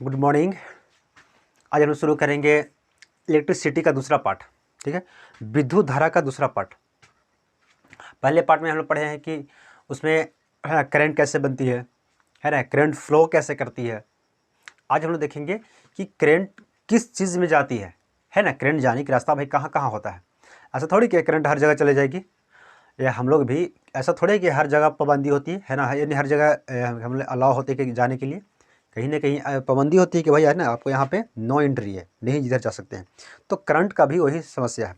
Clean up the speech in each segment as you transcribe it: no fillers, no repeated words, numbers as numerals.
Good morning. आज हम शुरू करेंगे इलेक्ट्रिसिटी का दूसरा पार्ट। ठीक है, विद्युत धारा का दूसरा पार्ट। पहले पार्ट में हम लोग पढ़े हैं कि उसमें करंट कैसे बनती है ना, करंट फ्लो कैसे करती है। आज हम लोग देखेंगे कि करंट किस चीज़ में जाती है ना। करंट जाने का रास्ता भाई कहाँ कहाँ होता है। ऐसा थोड़ी कि करंट हर जगह चले जाएगी, या हम लोग भी ऐसा थोड़ी कि हर जगह पाबंदी होती है ना, यानी हर जगह हम अलाउ होते हैं कि जाने के लिए। कहीं ना कहीं पाबंदी होती है कि भाई है ना, आपको यहाँ पे नो एंट्री है, नहीं जिधर जा सकते हैं। तो करंट का भी वही समस्या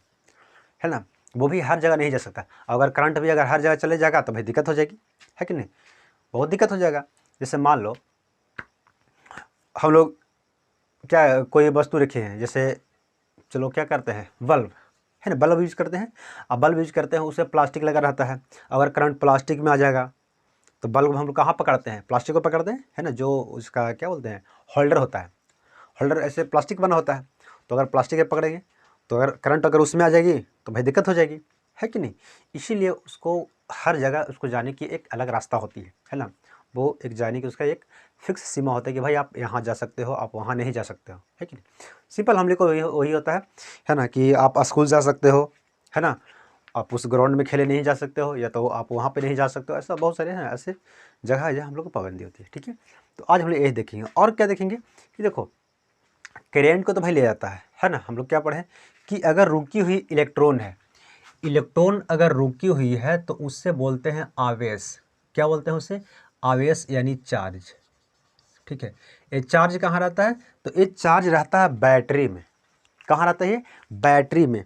है ना, वो भी हर जगह नहीं जा सकता। अगर करंट भी अगर हर जगह चले जाएगा तो भाई दिक्कत हो जाएगी, है कि नहीं, बहुत दिक्कत हो जाएगा। जैसे मान लो हम लोग क्या कोई वस्तु रखे हैं, जैसे चलो क्या करते हैं, बल्ब है ना, बल्ब यूज करते हैं। अब बल्ब यूज करते हैं, उसे प्लास्टिक लगा रहता है। अगर करंट प्लास्टिक में आ जाएगा तो बल्ब हम लोग कहाँ पकड़ते हैं, प्लास्टिक को पकड़ते हैं, है ना। जो उसका क्या बोलते हैं, होल्डर होता है, होल्डर ऐसे प्लास्टिक बना होता है। तो अगर प्लास्टिक में पकड़ेंगे तो अगर करंट अगर उसमें आ जाएगी तो भाई दिक्कत हो जाएगी, है कि नहीं। इसीलिए उसको हर जगह उसको जाने की एक अलग रास्ता होती है ना। वो एक जाने की उसका एक फिक्स सीमा होता है कि भाई आप यहाँ जा सकते हो, आप वहाँ नहीं जा सकते हो, है कि नहीं। सिंपल हम लोग को वही होता है ना, कि आप स्कूल जा सकते हो, है ना, आप उस ग्राउंड में खेले नहीं जा सकते हो, या तो आप वहाँ पे नहीं जा सकते हो। ऐसा बहुत सारे हैं, ऐसे जगह है जहाँ हम लोग को पाबंदी होती है। ठीक है, तो आज हम लोग यही देखेंगे। और क्या देखेंगे कि देखो करेंट को तो भाई ले जाता है ना। हम लोग क्या पढ़े कि अगर रुकी हुई इलेक्ट्रॉन है, इलेक्ट्रॉन अगर रुकी हुई है तो उससे बोलते हैं आवेश। क्या बोलते हैं उसे, आवेश यानी चार्ज। ठीक है, ये चार्ज कहाँ रहता है, तो ये चार्ज रहता है बैटरी में। कहाँ रहता है ये, बैटरी में,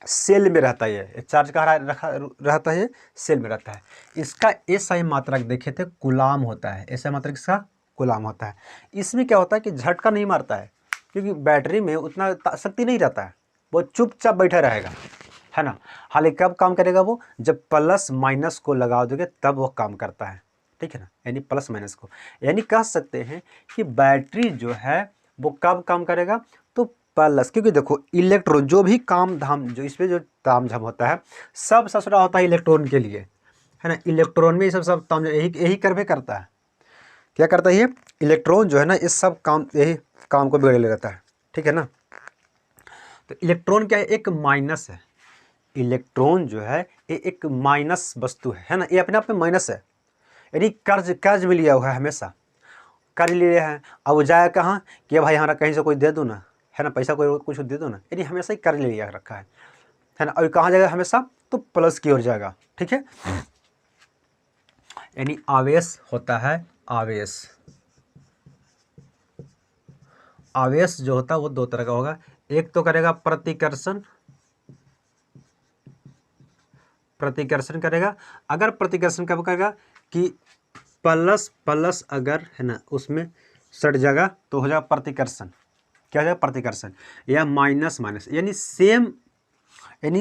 सेल में रहता है। ये चार्ज कहाँ रहता है, ये सेल में रहता है। इसका एसआई मात्रक देखे थे गुलाम होता है, एसआई मात्रक इसका गुलाम होता है। इसमें क्या होता है कि झटका नहीं मारता है, क्योंकि बैटरी में उतना शक्ति नहीं रहता है, वो चुपचाप बैठा रहेगा, है ना। हालांकि कब काम करेगा वो, जब प्लस माइनस को लगा दोगे तब वो काम करता है। ठीक है ना, यानी प्लस माइनस को, यानी कह सकते हैं कि बैटरी जो है वो कब काम करेगा, तो प्लस। क्योंकि देखो इलेक्ट्रॉन जो भी काम धाम जो इस पे जो ताम झाम होता है, सब ससुरा होता है इलेक्ट्रॉन के लिए, है ना। इलेक्ट्रॉन में सब ताम यही यही करवे करता है। क्या करता है ये इलेक्ट्रॉन जो है ना, इस सब काम यही काम को बिगड़े ले रहता है। ठीक है ना, तो इलेक्ट्रॉन क्या है, एक माइनस है। इलेक्ट्रॉन जो है ये एक माइनस वस्तु है ना, ये अपने आप में माइनस है। यानी कर्ज कर्ज में लिया हुआ है, हमेशा कर्ज लिए हैं। अब वो जाए कहाँ कि भाई हमारा कहीं से कोई दे दो ना, है ना, पैसा कोई कुछ दे दो ना, यानी हमेशा ही कर्ज ले लिया रखा है ना। और कहाँ जाएगा हमेशा, तो प्लस की ओर जाएगा। ठीक है, यानी आवेश होता है, आवेश। आवेश जो होता है वो दो तरह का होगा। एक तो करेगा प्रतिकर्षण, प्रतिकर्षण करेगा। अगर प्रतिकर्षण कब करेगा कि प्लस प्लस अगर है ना उसमें सट जाएगा तो हो जाएगा प्रतिकर्षण। क्या हो जाएगा, प्रतिकर्षण। या माइनस माइनस, यानी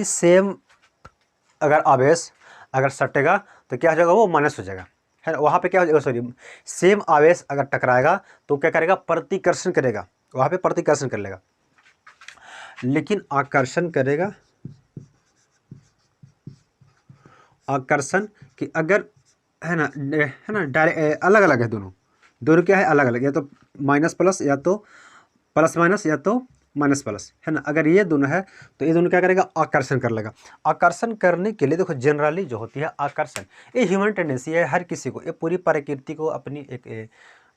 सेम अगर आवेश अगर सटेगा तो क्या हो जाएगा, वो माइनस हो जाएगा, है ना। वहाँ पे क्या हो जाएगा, सॉरी, सेम आवेश अगर टकराएगा तो क्या करेगा, प्रतिकर्षण करेगा, वहाँ पे प्रतिकर्षण कर लेगा। लेकिन आकर्षण करेगा, आकर्षण कि अगर है ना डायरेक्ट अलग अलग है, दोनों दोनों क्या है, अलग अलग, या तो माइनस प्लस, या तो प्लस माइनस, या तो माइनस प्लस, है ना। अगर ये दोनों है तो ये दोनों क्या करेगा, आकर्षण कर लेगा। आकर्षण करने के लिए देखो जनरली जो होती है आकर्षण, ये ह्यूमन टेंडेंसी है हर किसी को, ये पूरी प्रकृति को अपनी एक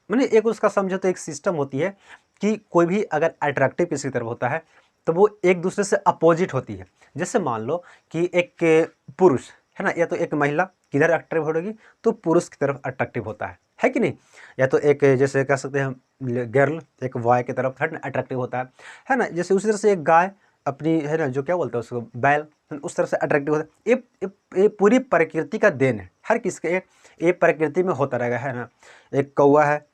मैंने एक उसका समझो तो एक सिस्टम होती है कि कोई भी अगर अट्रैक्टिव किसी की तरफ होता है तो वो एक दूसरे से अपोजिट होती है। जैसे मान लो कि एक पुरुष है ना, या तो एक महिला किधर अट्रैक्टिव होगी, तो पुरुष की तरफ अट्रैक्टिव होता है कि नहीं। या तो एक जैसे कह सकते हैं गर्ल एक बॉय की तरफ है ना अट्रैक्टिव होता है ना। जैसे उसी तरह से एक गाय अपनी है ना, जो क्या बोलते हैं उसको, बैल, उस तरह से अट्रैक्टिव होता है। ये पूरी प्रकृति का देन है, हर किसके ये प्रकृति में होता रहेगा, है ना। एक कौवा है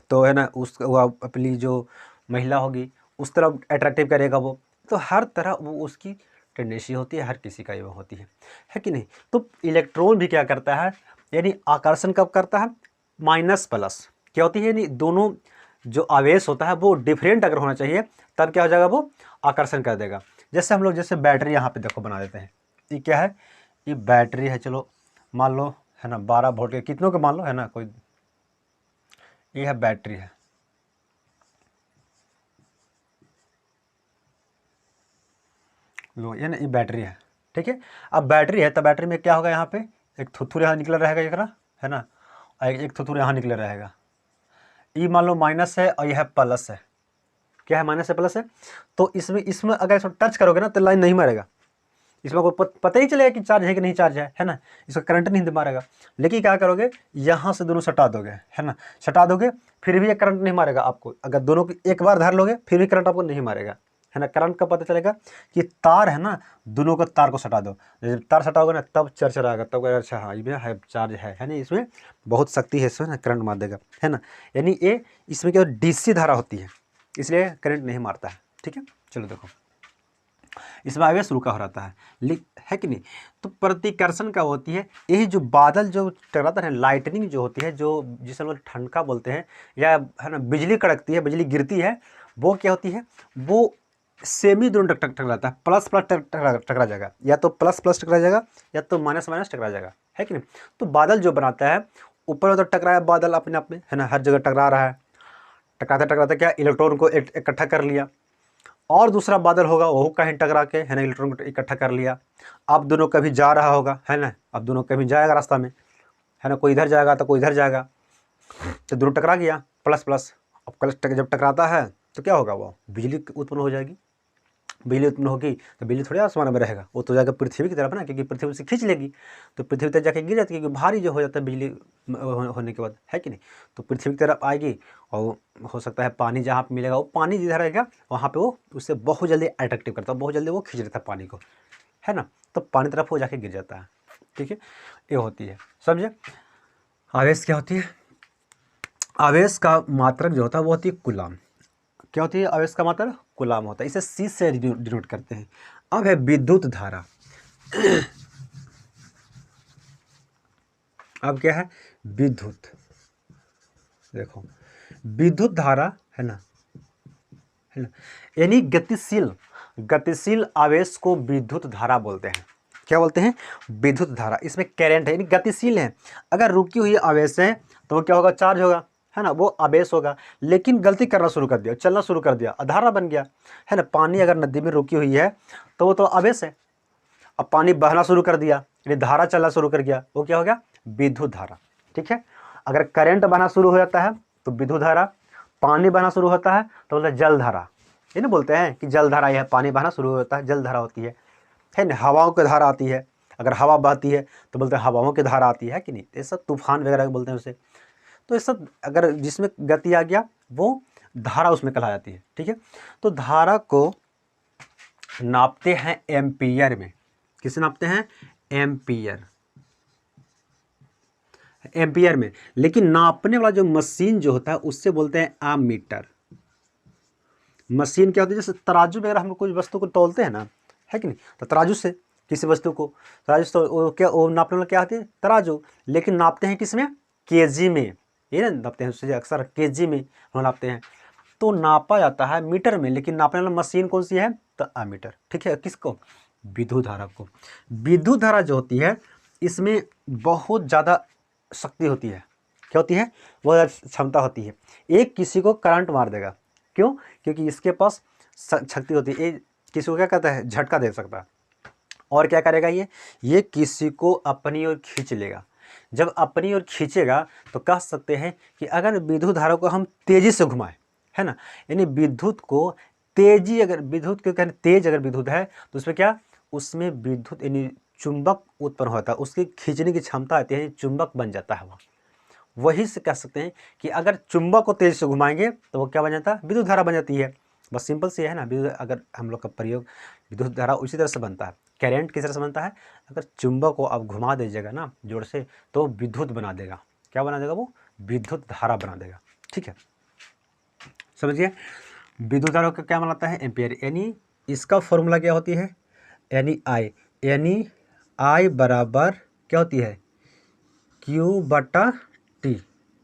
तो है ना, उस वो अपनी जो महिला होगी उस तरफ अट्रैक्टिव करेगा वो। तो हर तरह वो उसकी टेंडेंसी होती है, हर किसी का ये होती है कि नहीं। तो इलेक्ट्रॉन भी क्या करता है, यानी आकर्षण कब करता है, माइनस प्लस क्या होती है, यानी दोनों जो आवेश होता है वो डिफरेंट अगर होना चाहिए तब क्या हो जाएगा, वो आकर्षण कर देगा। जैसे हम लोग जैसे बैटरी यहाँ पे देखो बना देते हैं, ये क्या है, ये बैटरी है। चलो मान लो है ना 12 वोल्ट के, कितनों के मान लो है ना, कोई ये है बैटरी है, लो ये ना ये बैटरी है, ठीक है। अब बैटरी है तो बैटरी में क्या होगा, यहाँ पे एक थुथुर यहाँ निकला रहेगा एकरा, है ना, और एक थुथुर यहाँ निकला रहेगा। ये मान लो माइनस है और यह प्लस है, क्या है, माइनस है प्लस है। तो इसमें इसमें अगर इसको टच करोगे ना तो लाइन नहीं मारेगा, इसमें कोई पता ही चलेगा कि चार्ज है कि नहीं चार्ज है ना, इसका करंट नहीं मारेगा। लेकिन क्या करोगे, यहाँ से दोनों सटा दोगे, है ना, सटा दोगे फिर भी ये करंट नहीं मारेगा आपको। अगर दोनों की एक बार धर लोगे फिर भी करंट आपको नहीं मारेगा, है ना। करंट का पता चलेगा कि तार है ना, दोनों को तार को सटा दो, जब तार सटाओगे ना तब चरचराएगा, तब अच्छा हाँ ये है चार्ज है ना, इसमें बहुत शक्ति है, इसमें ना करंट मार देगा, है ना। यानी ये इसमें क्या डीसी धारा होती है, इसलिए करंट नहीं मारता है, ठीक है। चलो देखो, इसमें आवेश रुका हो रहता है कि नहीं। तो प्रतिकर्षण क्या होती है, यही जो बादल जो टकराता है, लाइटनिंग जो होती है, जो जिसे हम लोग ठनका बोलते हैं, या है ना बिजली कड़कती है, बिजली गिरती है, वो क्या होती है, वो सेमी दोनों टकराता है, प्लस प्लस टकरा जाएगा, या तो प्लस प्लस टकरा जाएगा या तो माइनस माइनस टकरा जाएगा, है कि नहीं। तो बादल जो बनाता है, ऊपर तो टकराया बादल अपने आप में, है ना, हर जगह टकरा रहा है, टकराते टकराते क्या इलेक्ट्रॉन को इकट्ठा कर लिया, और दूसरा बादल होगा वो कहीं टकरा के, है ना, इलेक्ट्रॉन को इकट्ठा कर लिया। अब दोनों कभी जा रहा होगा, है ना, अब दोनों कभी जाएगा रास्ता में, है ना, कोई इधर जाएगा तो कोई इधर जाएगा, तो दोनों टकरा गया, प्लस प्लस। अब जब टकराता है तो क्या होगा, वो बिजली उत्पन्न हो जाएगी। बिजली उत्पन्न होगी तो बिजली थोड़ी आसमान में रहेगा, वो तो जाएगा पृथ्वी की तरफ ना, क्योंकि पृथ्वी से खींच लेगी, तो पृथ्वी तक जाके गिर जाती है, क्योंकि भारी जो हो जाता है बिजली होने के बाद, है कि नहीं। तो पृथ्वी की तरफ आएगी, और हो सकता है पानी जहाँ पे मिलेगा, वो पानी जिधर रहेगा वहाँ पे वो उससे बहुत जल्दी अट्रैक्टिव करता है, बहुत जल्दी वो खींच लेता है पानी को, है ना, तो पानी तरफ वो जाके गिर जाता है, ठीक है। ये होती है, समझे। आवेश क्या होती है, आवेश का मात्रक जो होता है वो होती है कूलाम। क्या होती है आवेश का मात्रक, कूलाम होता है, इसे सी से डिनोट करते हैं। अब है विद्युत धारा। अब क्या है, विद्युत, देखो विद्युत धारा, है ना, यानी गतिशील आवेश को विद्युत धारा बोलते हैं। क्या बोलते हैं, विद्युत धारा। इसमें करंट है, यानी गतिशील है। अगर रुकी हुई आवेश है तो वो क्या होगा, चार्ज होगा, है ना, वो आवेश होगा। लेकिन गलती करना शुरू कर दिया, चलना शुरू कर दिया, धारा बन गया, है ना। पानी अगर नदी में रुकी हुई है तो वो तो आवेश है। अब पानी बहना शुरू कर दिया, यानी धारा चलना शुरू कर गया, वो क्या हो गया, विद्युत धारा, ठीक है। अगर करंट बहना शुरू हो जाता है तो विद्युत धारा, पानी बहना शुरू होता है तो बोलते हैं जल धारा। ये ना बोलते हैं कि जल धारा, यह पानी बहना शुरू होता है जल धारा होती है ना। हवाओं की धारा आती है, अगर हवा बहती है तो बोलते हैं हवाओं की धारा आती है कि नहीं। ये सब तूफान वगैरह बोलते हैं उसे। तो ये सब अगर जिसमें गति आ गया वो धारा उसमें कहला जाती है, ठीक है। तो धारा को नापते हैं एम्पियर में। किसे नापते हैं, एम्पियर में। लेकिन नापने वाला जो मशीन जो होता है उससे बोलते हैं एमीटर। मशीन क्या होती है, जैसे तराजू में अगर हम कोई वस्तु को तौलते हैं ना, है कि नहीं, तो तराजू से किसी वस्तु को, तराजू तो वो क्या, वो नापने वाला क्या होती है, तराजू। लेकिन नापते हैं किस में, केजी में, ये ना नापते हैं उससे अक्सर केजी में हम नापते हैं। तो नापा जाता है मीटर में, लेकिन नापने वाला मशीन कौन सी है, तो एमीटर, ठीक है। किसको, विद्युत धारा को। विद्युत धारा जो होती है इसमें बहुत ज़्यादा शक्ति होती है। क्या होती है, वह क्षमता होती है। एक किसी को करंट मार देगा, क्यों, क्योंकि इसके पास शक्ति होती है। ये किसी को क्या कहता है, झटका दे सकता है। और क्या करेगा, ये किसी को अपनी ओर खींच लेगा। जब अपनी ओर खींचेगा तो कह सकते हैं कि अगर विद्युत धारा को हम तेजी से घुमाएं, है ना, यानी विद्युत को तेजी, अगर विद्युत के कहने तेज अगर विद्युत है तो उसमें क्या, उसमें विद्युत यानी चुंबक उत्पन्न होता है, उसकी खींचने की क्षमता आती है, चुंबक बन जाता है वो। वही से कह सकते हैं कि अगर चुंबक को तेज से घुमाएंगे तो वो क्या बन जाता है, विद्युत धारा बन जाती है। बस सिंपल सी है ना। विद्युत, अगर हम लोग का प्रयोग, विद्युत धारा उसी तरह से बनता है। करंट किस तरह से बनता है, अगर चुंबक को आप घुमा दीजिएगा ना जोर से तो विद्युत बना देगा। क्या बना देगा, वो विद्युत धारा बना देगा, ठीक है, समझिए। विद्युत धारा का क्या बनाता है, एम्पियर। यानी इसका फॉर्मूला क्या होती है, यानी आई बराबर क्या होती है, क्यू बटा टी,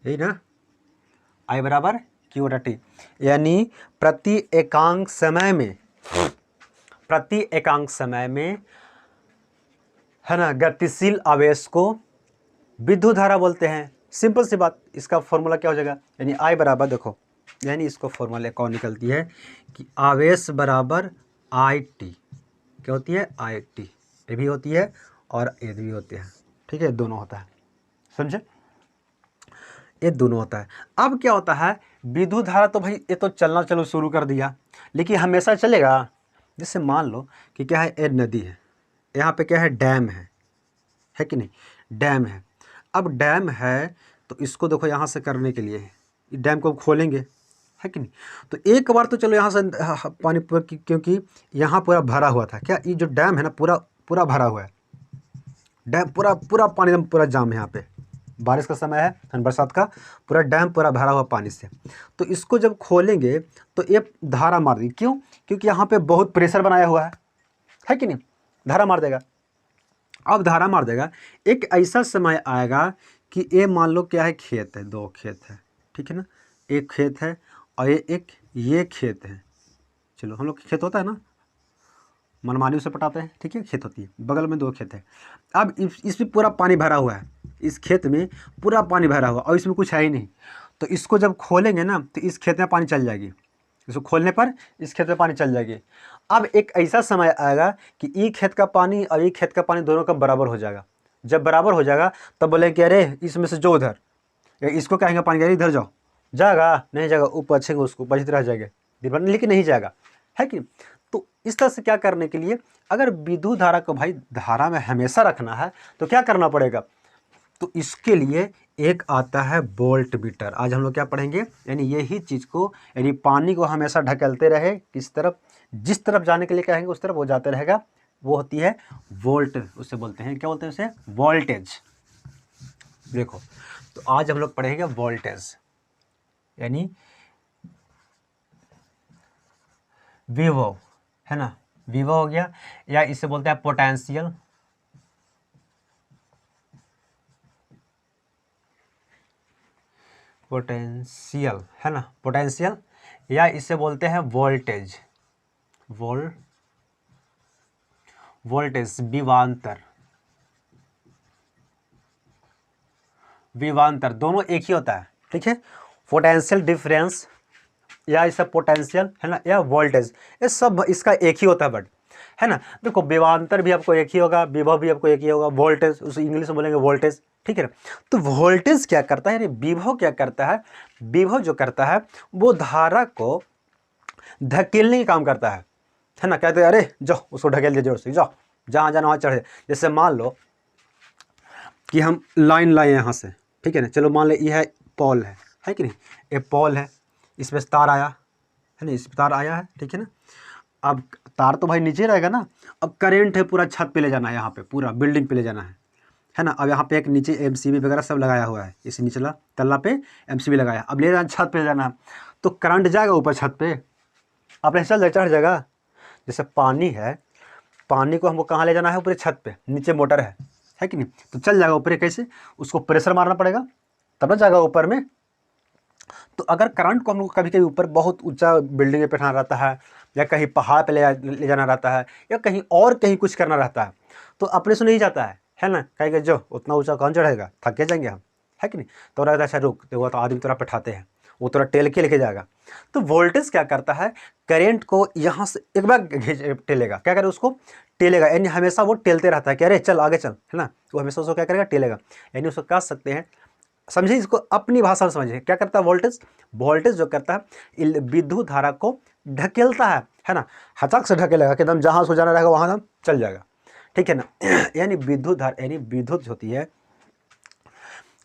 यही ना, आई बराबर क्यू बटा टी। यानी प्रति एकांक समय में, है ना, गतिशील आवेश को विद्युत धारा बोलते हैं। सिंपल सी बात, इसका फॉर्मूला क्या हो जाएगा, यानी I बराबर देखो, यानी इसको फॉर्मूला कौन निकलती है कि आवेश बराबर IT, क्या होती है IT, ये भी होती है और ये भी होते हैं, ठीक है, दोनों होता है, समझे, ये दोनों होता है। अब क्या होता है, विद्युत धारा तो भाई ये तो चलना चलो शुरू कर दिया, लेकिन हमेशा चलेगा। जैसे मान लो कि क्या है, ये नदी है, यहाँ पे क्या है, डैम है कि नहीं, डैम है। अब डैम है तो इसको देखो यहाँ से करने के लिए डैम को खोलेंगे, है कि नहीं, तो एक बार तो चलो यहाँ से पानी क्योंकि यहाँ पूरा भरा हुआ था, क्या ये जो डैम है ना पूरा पूरा भरा हुआ है, डैम पूरा पूरा पानी एकदम पूरा जाम है, यहाँ पे बारिश का समय है, बरसात का, पूरा डैम पूरा भरा हुआ पानी से। तो इसको जब खोलेंगे तो ये धारा मार देगी, क्यों, क्योंकि यहाँ पे बहुत प्रेशर बनाया हुआ है कि नहीं, धारा मार देगा। अब धारा मार देगा, एक ऐसा समय आएगा कि ये मान लो क्या है, खेत है, दो खेत है, ठीक है ना, एक खेत है और ये खेत है, चलो हम लोग खेत होता है ना, मनमानी उसे पटाते हैं, ठीक है, खेत होती है, बगल में दो खेत है। अब इसमें पूरा पानी भरा हुआ है, इस खेत में पूरा पानी भरा हुआ और इसमें कुछ है ही नहीं, तो इसको जब खोलेंगे ना तो इस खेत में पानी चल जाएगी, इसको खोलने पर इस खेत में पानी चल जाएगी। अब एक ऐसा समय आएगा कि ये खेत का पानी और ये खेत का पानी दोनों का बराबर हो जाएगा। जब बराबर हो जाएगा तब बोले कि अरे इसमें से जो उधर, या इसको कहेंगे पानी अरे इधर जाओ, जाएगा नहीं जाएगा, ऊपर अच्छेंगे उसको बचित रह जाएगा, लेकिन नहीं जाएगा, है कि। तो इस तरह से क्या करने के लिए, अगर विद्युत धारा को भाई धारा में हमेशा रखना है तो क्या करना पड़ेगा, तो इसके लिए एक आता है वोल्ट मीटर। आज हम लोग क्या पढ़ेंगे, यानी यही चीज़ को, यानी पानी को हमेशा ढकेलते रहे किस तरफ, जिस तरफ जाने के लिए कहेंगे उस तरफ वो जाते रहेगा, वो होती है वोल्ट, उससे बोलते हैं, क्या बोलते हैं उसे, वोल्टेज। देखो तो आज हम लोग पढ़ेंगे वोल्टेज, यानी विभव, है ना, विभव हो गया, या इसे बोलते हैं पोटेंशियल, पोटेंशियल, है ना, पोटेंशियल, या इसे बोलते हैं वोल्टेज, वोल्टेज, विभवांतर, विभवांतर दोनों एक ही होता है, ठीक है, पोटेंशियल डिफरेंस या इसे पोटेंशियल, है ना, या वोल्टेज, ये सब इसका एक ही होता है बट, है ना। देखो विभवांतर भी आपको एक ही होगा, विभव भी आपको एक ही होगा, वोल्टेज उसे इंग्लिश में बोलेंगे वोल्टेज, ठीक है ना। तो वोल्टेज क्या करता है, यानी विभव क्या करता है, विभव जो करता है वो धारा को धकेलने का काम करता है ना, कहते हैं अरे जाओ उसको ढकेल दे जोर से, जाओ जहाँ जाना वहाँ चढ़े। जैसे मान लो कि हम लाइन लाए यहाँ से, ठीक है ना, चलो मान लो ये है पॉल है कि नहीं, ये पॉल है, इसमें तार आया है ना, इस तार आया है, ठीक है ना। अब तार तो भाई नीचे रहेगा ना, अब करंट है पूरा छत पे ले जाना है, यहाँ पे पूरा बिल्डिंग पे ले जाना है ना। अब यहाँ पे एक नीचे MCB वगैरह सब लगाया हुआ है, इस निचला तल्ला पे MCB लगाया, अब ले जाना छत पे ले जाना है, तो करंट जाएगा ऊपर छत पे, अपने चल चढ़ जाएगा। जैसे पानी है, पानी को हमको कहाँ ले जाना है, ऊपर छत पे, नीचे मोटर है कि नहीं, तो चल जाएगा ऊपर, कैसे, उसको प्रेशर मारना पड़ेगा तब ना जाएगा ऊपर में। तो अगर करंट को हम लोग कभी कभी ऊपर बहुत ऊंचा बिल्डिंग में बैठाना रहता है, या कहीं पहाड़ पे ले जाना रहता है, या कहीं और कहीं कुछ करना रहता है, तो अपने से नहीं जाता है ना, कहेगा जो उतना ऊंचा कौन चढ़ेगा, थक के जाएंगे हम, है कि नहीं। तो रहता है अच्छा रुक, तो वो तो आदमी तरह बैठाते हैं, वो थोड़ा टेल के लेके जाएगा। तो वोल्टेज क्या करता है, करेंट को यहाँ से एक बार टेलेगा, क्या करे, उसको टेलेगा, यानी हमेशा वो टेलते रहता है कि अरे चल आगे चल, है ना, वो हमेशा उसको क्या करेगा, टेलेगा, यानी उसको कह सकते हैं, समझिए इसको अपनी भाषा में समझिए, क्या करता है वोल्टेज, वोल्टेज जो करता है विद्युत धारा को ढकेलता है ना, हचक से ढकेलेगा कि एकदम जहाँ उसको जाना रहेगा वहाँ चल जाएगा, ठीक है ना। यानी विद्युत धारा, यानी विद्युत होती है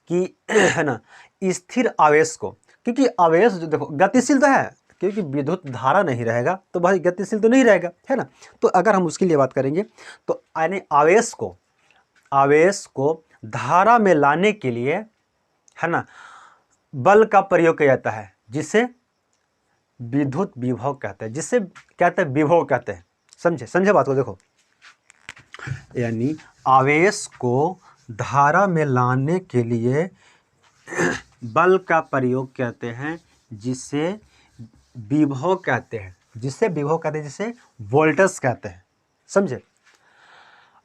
कि है ना स्थिर आवेश को, क्योंकि आवेश जो देखो गतिशील तो है, क्योंकि विद्युत धारा नहीं रहेगा तो भाई गतिशील तो नहीं रहेगा, है ना। तो अगर हम उसके लिए बात करेंगे तो यानी आवेश को धारा में लाने के लिए, है ना, बल का प्रयोग किया जाता है, जिसे विद्युत विभव कहते हैं, जिसे कहते हैं विभव कहते हैं, समझे बात को, देखो यानी आवेश को धारा में लाने के लिए बल का प्रयोग कहते हैं, जिसे विभव कहते हैं, जिसे वोल्टेज कहते हैं, समझे।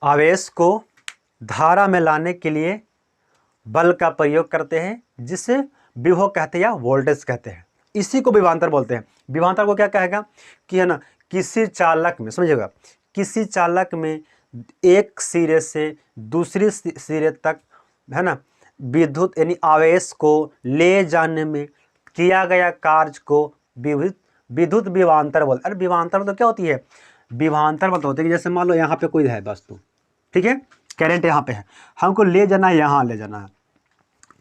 आवेश को धारा में लाने के लिए बल का प्रयोग करते हैं, जिसे विभव कहते हैं या वोल्टेज कहते हैं, इसी को विभवांतर बोलते हैं। विभवांतर को क्या कहेगा कि है ना, किसी चालक में, समझिएगा, किसी चालक में एक सिरे से दूसरी सिरे तक, है ना, विद्युत यानी आवेश को ले जाने में किया गया कार्य को विद्युत विभवांतर बोलते हैं। अरे विभवांतर तो क्या होती है, विभवांतर मतलब होती है कि जैसे मान लो यहाँ पे कोई है वस्तु, ठीक है, करंट यहाँ पे है, हमको ले जाना है, यहाँ ले जाना है,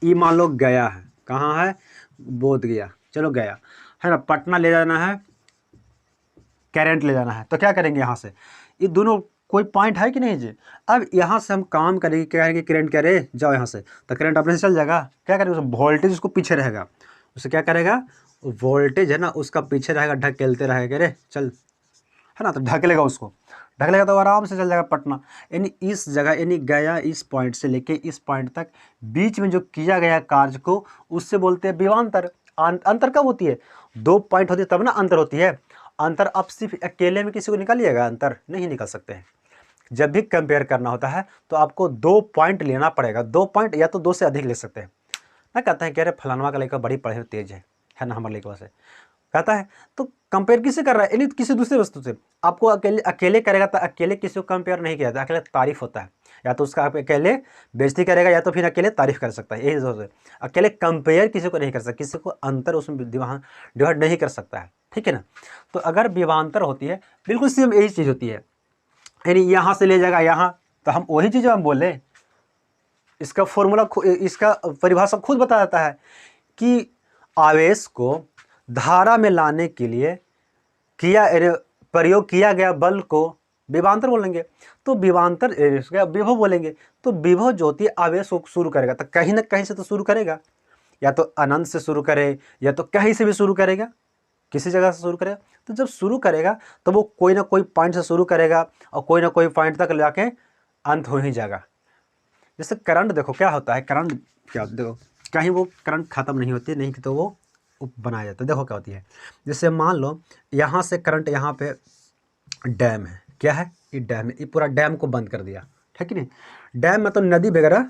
ये मान लो गया है, कहाँ है, बोध गया, चलो गया, है ना, पटना ले जाना है, करंट ले जाना है, तो क्या करेंगे, यहाँ से ये दोनों कोई पॉइंट है कि नहीं जी। अब यहाँ से हम काम करेंगे, क्या करेंगे, करंट कह रहे जाओ यहाँ से, तो करंट अपने से चल जाएगा, क्या करेंगे, वोल्टेज उसको पीछे रहेगा, उसे क्या करेगा, वोल्टेज है ना उसका पीछे रहेगा, ढकेलते रहेगा, रे चल, है ना, तो ढकेलेगा, उसको ढकेलेगा तो आराम से चल जाएगा पटना। यानी इस जगह, यानी गया इस पॉइंट से लेके इस पॉइंट तक बीच में जो किया गया कार्य को, उससे बोलते हैं विभवांतर। अंतर कब होती है, दो पॉइंट होती है तब ना अंतर होती है। अंतर आप सिर्फ अकेले में किसी को निकालिएगा, अंतर नहीं निकाल सकते हैं। जब भी कंपेयर करना होता है तो आपको 2 पॉइंट लेना पड़ेगा, 2 पॉइंट या तो 2 से अधिक ले सकते हैं। ना कहते हैं कि अरे फलानवा का लड़का बड़ी पढ़े तेज है ना, हमारे लड़का से कहता है, तो कंपेयर किससे कर रहा है, यानी किसी दूसरे वस्तु से। आपको अकेले करेगा तो अकेले किसी को कंपेयर नहीं किया जाता, अकेले तारीफ होता है, या तो उसका अकेले बेइज्जती करेगा या तो फिर अकेले तारीफ कर सकता है, यही सोच है। अकेले कंपेयर किसी को नहीं कर सकता, किसी को अंतर उसमें डिवाइड नहीं कर सकता है, ठीक है ना। तो अगर विभवांतर होती है, बिल्कुल सेम यही चीज़ होती है, यानी यहाँ से ले जाएगा यहाँ, तो हम वही चीज़ हम बोले, इसका फॉर्मूला, इसका परिभाषा खुद बता जाता है कि आवेश को धारा में लाने के लिए प्रयोग किया गया बल को विभवांतर बोलेंगे। तो विभवांतर विभव बोलेंगे। तो विभव जो होती है आवेश को शुरू करेगा, तो कहीं ना कहीं से तो शुरू करेगा, या तो अनंत से शुरू करे या तो कहीं से भी शुरू करेगा, किसी जगह से शुरू करेगा। तो जब शुरू करेगा तो वो कोई ना कोई पॉइंट से शुरू करेगा और कोई ना कोई पॉइंट तक जाके अंत हो ही जाएगा। जैसे करंट देखो क्या होता है, करंट क्या देखो, कहीं वो करंट खत्म नहीं होती, नहीं तो वो बनाया जाता है। देखो क्या होती है, जैसे मान लो यहाँ से करंट, यहाँ पे डैम है, क्या है, ये डैम है, ये पूरा डैम को बंद कर दिया, है कि नहीं। डैम में तो नदी वगैरह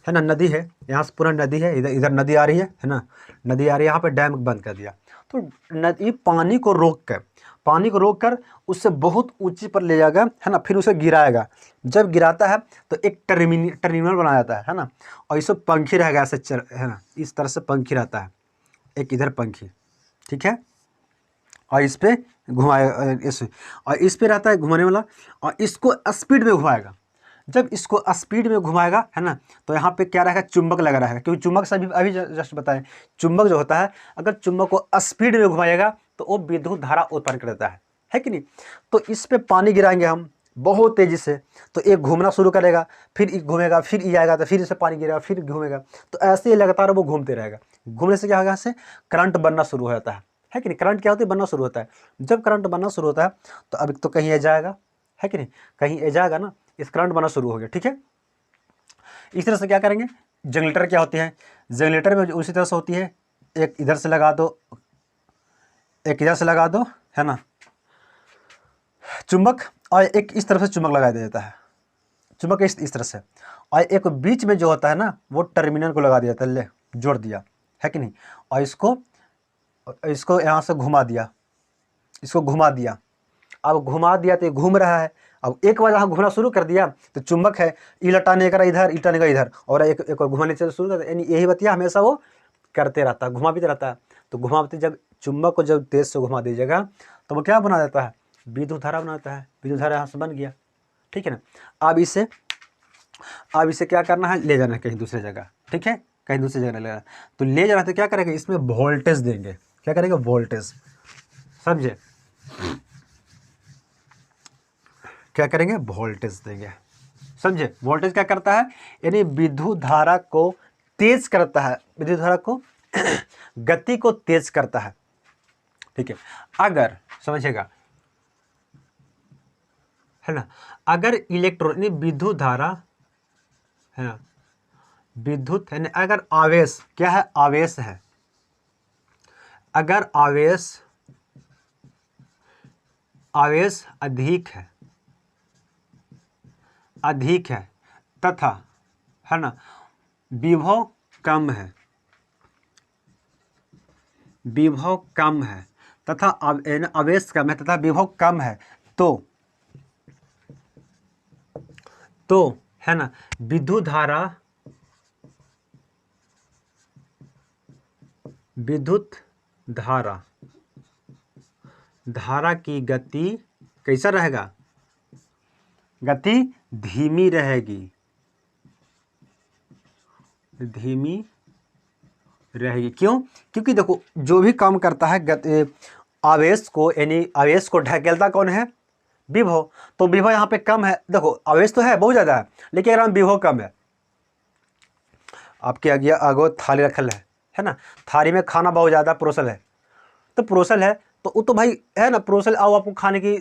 है ना, नदी है, यहाँ से पूरा नदी है, इधर इधर नदी आ रही है ना, नदी आ रही है, यहाँ पे डैम बंद कर दिया। तो नदी पानी को रोक कर उससे बहुत ऊंची पर ले जाएगा, है ना, फिर उसे गिराएगा। जब गिराता है तो एक टर्मिनल बनाया जाता है ना, और इसमें पंखी रहेगा ऐसे, है ना, इस तरह से पंखी रहता है, एक इधर पंखी, ठीक है, और इस पे और इस पे रहता है घुमाने वाला, और इसको स्पीड में घुमाएगा। जब इसको स्पीड में घुमाएगा, है ना, तो यहाँ पे क्या रहेगा, चुंबक लगा रहेगा, क्योंकि चुंबक से अभी जस्ट बताएं, चुंबक जो होता है, अगर चुंबक को स्पीड में घुमाएगा तो वो विद्युत धारा उत्पन्न कर देता है कि नहीं। तो इस पे पानी गिराएंगे हम बहुत तेज़ी से, तो एक घूमना शुरू करेगा, फिर एक घूमेगा, फिर ये आएगा, तो फिर इसे पानी गिरेगा, फिर घूमेगा, तो ऐसे ही लगातार वो घूमते रहेगा। घूमने से क्या होगा, इससे करंट बनना शुरू हो जाता है कि नहीं। करंट क्या होता है, बनना शुरू होता है। जब करंट बनना शुरू होता है तो अब तो कहीं जाएगा, है कि नहीं, कहीं जाएगा ना, इस करंट बनना शुरू हो गया, ठीक है। इस तरह से क्या करेंगे, जनरेटर क्या होती है, जनरेटर में उसी तरह से होती है, एक इधर से लगा दो, एक इधर से लगा दो, है ना, चुंबक, और एक इस तरफ से चुंबक लगा दिया जाता है, चुंबक इस तरह से, और एक बीच में जो होता है ना, वो टर्मिनल को लगा दिया जाता है, ले जोड़ दिया, है कि नहीं, और इसको यहाँ से घुमा दिया, इसको घुमा दिया। अब घुमा दिया तो ये घूम रहा है। अब एक बार यहाँ घूमना शुरू कर दिया तो चुंबक है, इलटाने का इधर, इलटाने का इधर, और एक और घुमाने से शुरू कर, यानी यही बतिया हमेशा वो करते रहता है, घुमा भी रहता है। तो घुमाते जब चुंबक को जब तेज से घुमा दीजिएगा तो वो क्या बना देता है, विद्युत धारा बनाता है। विद्युत धारा यहाँ से बन गया, ठीक है ना। अब इसे क्या करना है, ले जाना है कहीं दूसरी जगह, ठीक है, कहीं दूसरी जगह ले जाना। तो ले जाना तो क्या करेंगे, इसमें वोल्टेज देंगे, क्या करेंगे, वोल्टेज, समझे, क्या करेंगे, वोल्टेज देंगे, समझे। वोल्टेज क्या करता है, यानी विद्युत धारा को तेज करता है, विद्युत धारा को गति को तेज करता है, ठीक है। अगर समझिएगा, है ना, अगर इलेक्ट्रॉन विद्युत धारा है ना, विद्युत है, अगर आवेश क्या है, आवेश है, अगर आवेश अधिक है तथा, है ना, विभव कम है, विभव कम है तथा आवेश कम है तथा विभव कम है तो है ना विद्युत धारा की गति कैसा रहेगा, गति धीमी रहेगी, क्यों? क्योंकि देखो जो भी काम करता है आवेश को, यानी आवेश को ढकेलता कौन है, विभव। तो विभव यहाँ पे कम है, देखो आवेश तो है बहुत ज़्यादा है लेकिन अगर विभव कम है। आपके आगे थाली रखल है ना, थाली में खाना बहुत ज़्यादा परोसल है, तो परोसल है तो वो तो भाई है ना, परोसल आओ आपको खाने की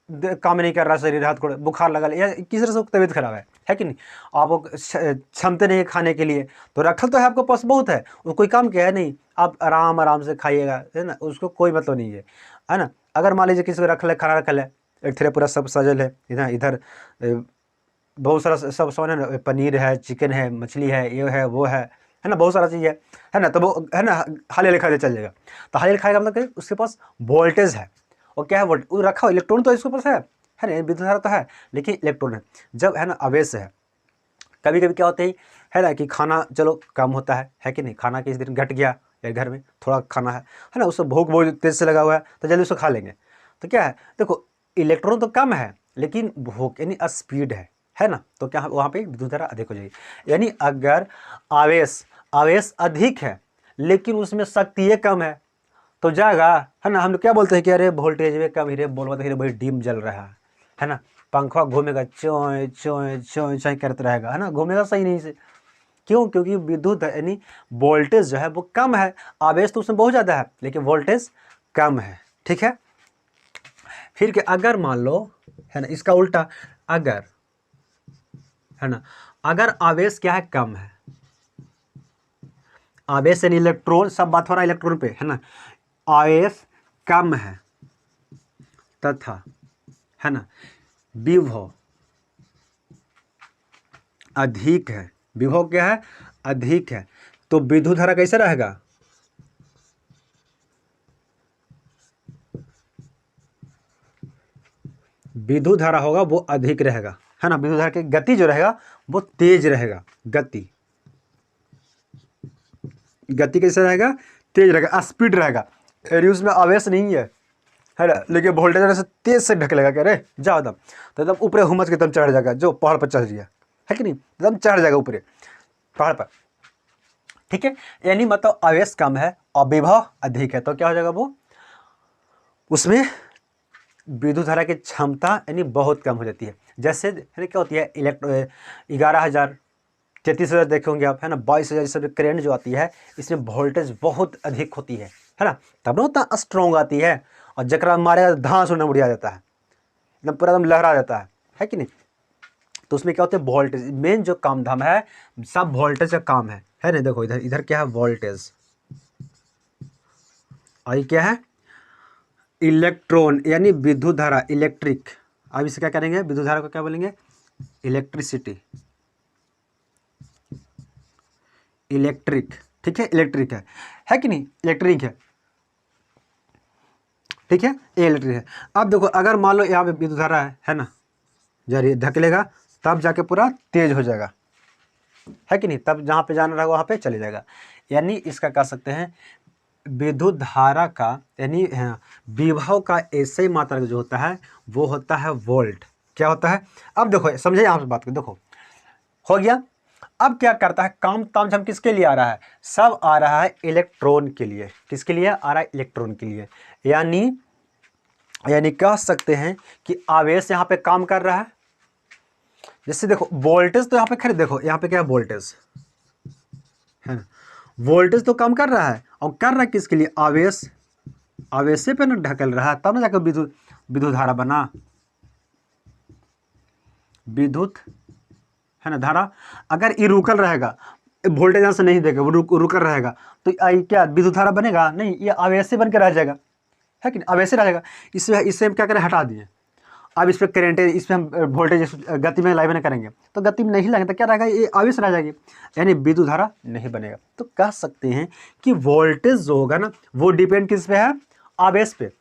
काम नहीं कर रहा, शरीर हाथ को बुखार लगा या किसी तरह से तबीयत खराब है कि नहीं, आपको क्षमता नहीं है खाने के लिए, तो रखल तो है आपके पास बहुत है, वो कोई काम किया है नहीं, आप आराम से खाइएगा, है ना, उसको कोई मतलब नहीं है ना। अगर मान लीजिए किसी को रखल है, खाना रखल है, एक थेरे पूरा सब सजल है, इधर बहुत सारा सब सामान है ना, पनीर है, चिकन है, मछली है, ये है वो है ना, बहुत सारा चीज़ है ना, तो वो है ना हाले खाते चल जाएगा। तो हाले खाएगा मतलब उसके पास वोल्टेज है, और क्या है वोल्टेज, वो रखा हो इलेक्ट्रॉन तो इसके पास है ना, विद्युत धारा तो है लेकिन इलेक्ट्रॉन है। जब है ना आवेश है, कभी कभी क्या होता है ना कि खाना चलो कम होता है कि नहीं, खाना किस दिन घट गया या घर में थोड़ा खाना है ना, उसको भूख बहुत तेज़ से लगा हुआ है तो जल्दी उसको खा लेंगे, तो क्या है देखो इलेक्ट्रॉन तो कम है लेकिन भूख यानी स्पीड है ना, तो क्या वहाँ पे विद्युत धारा अधिक हो जाएगी। यानी अगर आवेश अधिक है लेकिन उसमें शक्ति कम है तो जाएगा, है ना। हम लोग क्या बोलते हैं कि अरे वोल्टेज में कम हीरे बोलवा हीरे भाई डिम जल रहा है ना, पंखा घूमेगा चोय चोय चोय चोय करते रहेगा, है ना, घूमेगा सही नहीं से, क्यों? क्योंकि विद्युत यानी वोल्टेज जो है वो कम है, आवेश तो उसमें बहुत ज़्यादा है लेकिन वोल्टेज कम है, ठीक है। फिर के अगर मान लो है ना इसका उल्टा, अगर है ना, अगर आवेश क्या है कम है, आवेश यानी इलेक्ट्रॉन, सब बात हो रहा है इलेक्ट्रॉन पे, है ना, आवेश कम है तथा है ना विभव अधिक है, विभव क्या है अधिक है, तो विद्युत धारा कैसे रहेगा, विद्युत धारा होगा वो अधिक रहेगा, है ना, विद्युत धारा की गति जो रहेगा वो तेज रहेगा, गति कैसे रहेगा, तेज रहेगा, स्पीड रहेगा। यदि उसमें आवेश नहीं है ना, लेकिन वोल्टेज से तेज से ढकेलेगा, कह रहे जाओ एकदम, तो एकदम ऊपर हुमच के एकदम चढ़ जाएगा, जो पहाड़ पर चढ़ गया है कि नहीं, एकदम चढ़ जाएगा ऊपर पहाड़ पर, ठीक है। यानी मतलब आवेश कम है और विभव अधिक है तो क्या हो जाएगा, वो उसमें विद्युत धारा की क्षमता यानी बहुत कम हो जाती है। जैसे क्या होती है 11,000 33,000 देखे होंगे आप, है ना, 22,000 सब करेंट जो आती है इसमें वोल्टेज बहुत अधिक होती है ना, तब ना उतना स्ट्रॉन्ग आती है, और जकरा मारे धांस उड़ना उड़ जाता है, एकदम पूरा एकदम लहरा जाता है कि नहीं। तो उसमें क्या होता है वोल्टेज, मेन जो काम धाम है सब वोल्टेज का काम है ना। देखो इधर क्या है वोल्टेज, और ये क्या है इलेक्ट्रॉन यानी विद्युत धारा, इलेक्ट्रिक। अब इसे क्या करेंगे, विद्युत धारा को क्या बोलेंगे, इलेक्ट्रिसिटी, इलेक्ट्रिक, ठीक है, इलेक्ट्रिक है कि नहीं, इलेक्ट्रिक है, ठीक है, ये इलेक्ट्रिक है। अब देखो अगर मान लो यहाँ पे विद्युत धारा है ना, जब ये धकेलेगा तब जाके पूरा तेज हो जाएगा, है कि नहीं, तब जहाँ पे जाना रहेगा वहाँ पे चले जाएगा। यानी इसका कह सकते हैं विद्युत धारा का यानी विभव का ऐसे ही मात्रा जो होता है वो होता है वोल्ट। क्या होता है, अब देखो समझे यहाँ पे बात को, देखो हो गया। अब क्या करता है काम ताम झाम किसके लिए आ रहा है, सब आ रहा है इलेक्ट्रॉन के लिए, किसके लिए आ रहा है, इलेक्ट्रॉन के लिए। यानी कह सकते हैं कि आवेश यहाँ पे काम कर रहा है, जैसे देखो वोल्टेज तो यहाँ पे खैर देखो यहाँ पे क्या है वोल्टेज है ना, वोल्टेज तो कम कर रहा है, और कर रहा है किसके लिए, आवेश पे ना ढकल रहा है, तब ना जाकर विद्युत धारा बना, विद्युत है ना धारा। अगर ये रुकल रहेगा, वोल्टेज यहाँ से नहीं देगा, वो रुकल रहेगा, तो क्या विद्युत धारा बनेगा नहीं, ये आवेश से बन के रह जाएगा, है कि नहीं, आवेश रह जाएगा। इससे हम क्या करें हटा दिए, अब इस पर करेंट है, इस पर हम वोल्टेज गति में लाइव नहीं करेंगे तो गति में नहीं लगेगा तो क्या रहेगा, ये आवेश रह जाएगी, यानी विद्युत धारा नहीं बनेगा। तो कह सकते हैं कि वोल्टेज जो होगा ना वो डिपेंड किस पे है, आवेश पे।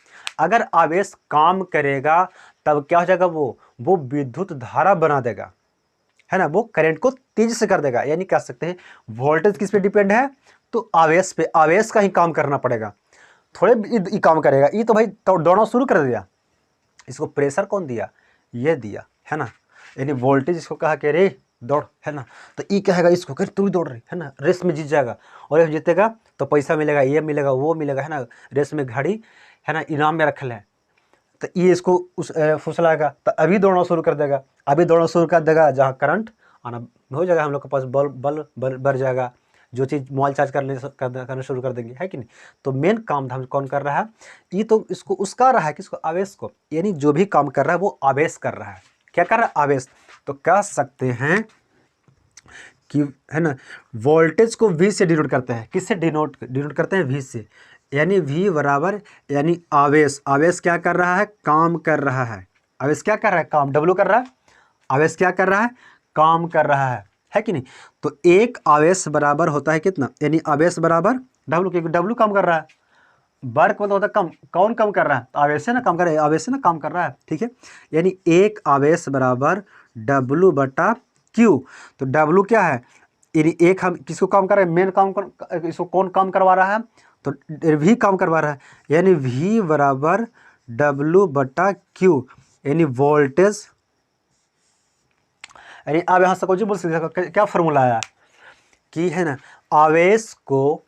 अगर आवेश काम करेगा तब क्या हो जाएगा, वो विद्युत धारा बना देगा, है ना, वो करंट को तेज से कर देगा। यानी कह सकते हैं वोल्टेज किस पे डिपेंड है, तो आवेश पे, आवेश का ही काम करना पड़ेगा, थोड़े ये काम करेगा। ये तो भाई दौड़ना शुरू कर दिया, इसको प्रेशर कौन दिया, ये दिया, है ना, यानी वोल्टेज इसको कहा कि रे दौड़, है ना, तो ये कहेगा इसको कि तू भी दौड़ रही, है ना, रेस में जीत जाएगा, और ये जीतेगा तो पैसा मिलेगा, ये मिलेगा, वो मिलेगा, है ना, रेस में घड़ी, है ना, इनाम में रखल है, तो ये इसको उस फुसलाएगा तो अभी दौड़ना शुरू कर देगा, अभी दौड़ना शुरू कर देगा, जहाँ करंट आना हो जाएगा, हम लोग के पास बल बढ़ जाएगा, जो चीज़ मोबाइल चार्ज करना शुरू कर देंगे, है कि नहीं। तो मेन काम धाम कौन कर रहा है, ये तो इसको उसका रहा है, किसको, आवेश को, यानी जो भी काम कर रहा है वो आवेश कर रहा है। क्या कर रहा है, आवेश। तो कह सकते हैं कि, है ना, वोल्टेज को V से डिनोट करते हैं, किससे डिनोट करते हैं, V से, यानी V बराबर, यानी आवेश, आवेश क्या कर रहा है, काम कर रहा है, आवेश क्या कर रहा है, काम, W कर रहा है, आवेश क्या कर रहा है, काम कर रहा है कि नहीं। तो एक आवेश बराबर होता है कितना, यानी आवेश बराबर W, क्योंकि W काम कर रहा है, वर्क मतलब होता है कम, कौन कम कर रहा है, आवेश से ना काम कर रहा है, आवेश से ना काम कर रहा है, ठीक है। यानी एक आवेश बराबर W बटा Q। तो W क्या है, यानी एक हम किसको काम कर रहे हैं, मेन काम इसको कौन काम करवा रहा है, तो V काम करवा रहा है, यानी V बराबर W बटा Q, यानी वोल्टेज। यानी अब यहाँ से कुछ बोल सकते, क्या फॉर्मूला आया कि, है ना, आवेश को,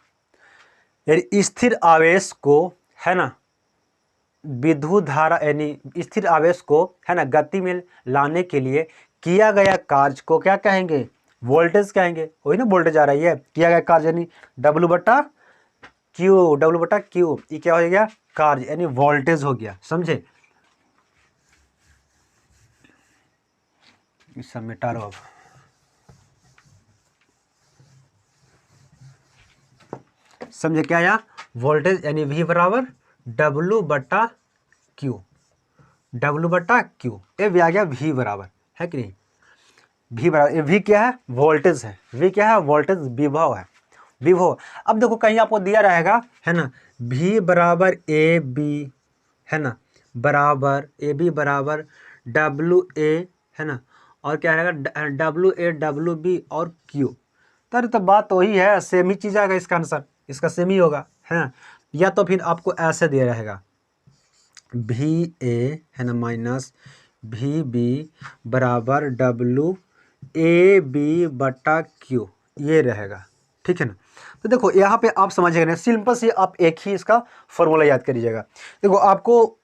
यानी स्थिर आवेश को, है ना, विद्युत धारा, यानी स्थिर आवेश को, है ना, गति में लाने के लिए किया गया कार्य को क्या कहेंगे, वोल्टेज कहेंगे। वही ना वोल्टेज आ रही है, किया गया कार्य यानी W बटा Q, ये क्या हो गया, कार्य, यानी वोल्टेज हो गया, समझे। इस सब मिटा लो अब। समझे क्या आया, वोल्टेज यानी V बराबर W बटा Q, W बटा Q, ये भी आ गया V बराबर, है कि नहीं, V बराबर, V क्या है, वोल्टेज है, V क्या है, वोल्टेज, विभव है, विभव। अब देखो कहीं आपको दिया रहेगा, है ना, V बराबर AB, है ना, बराबर AB बराबर WA, है ना, और क्या रहेगा WA WB और Q। तो बात तो वही है, सेम ही चीज़ आएगा इसका आंसर, इसका सेम ही होगा, है ना। या तो फिर आपको ऐसे दिया रहेगा VA, है ना, माइनस VB बराबर WAB बटा Q, ये रहेगा, ठीक है ना। तो देखो यहाँ पे आप समझिएगा ना, सिंपल से आप एक ही इसका फॉर्मूला याद करिएगा। देखो आपको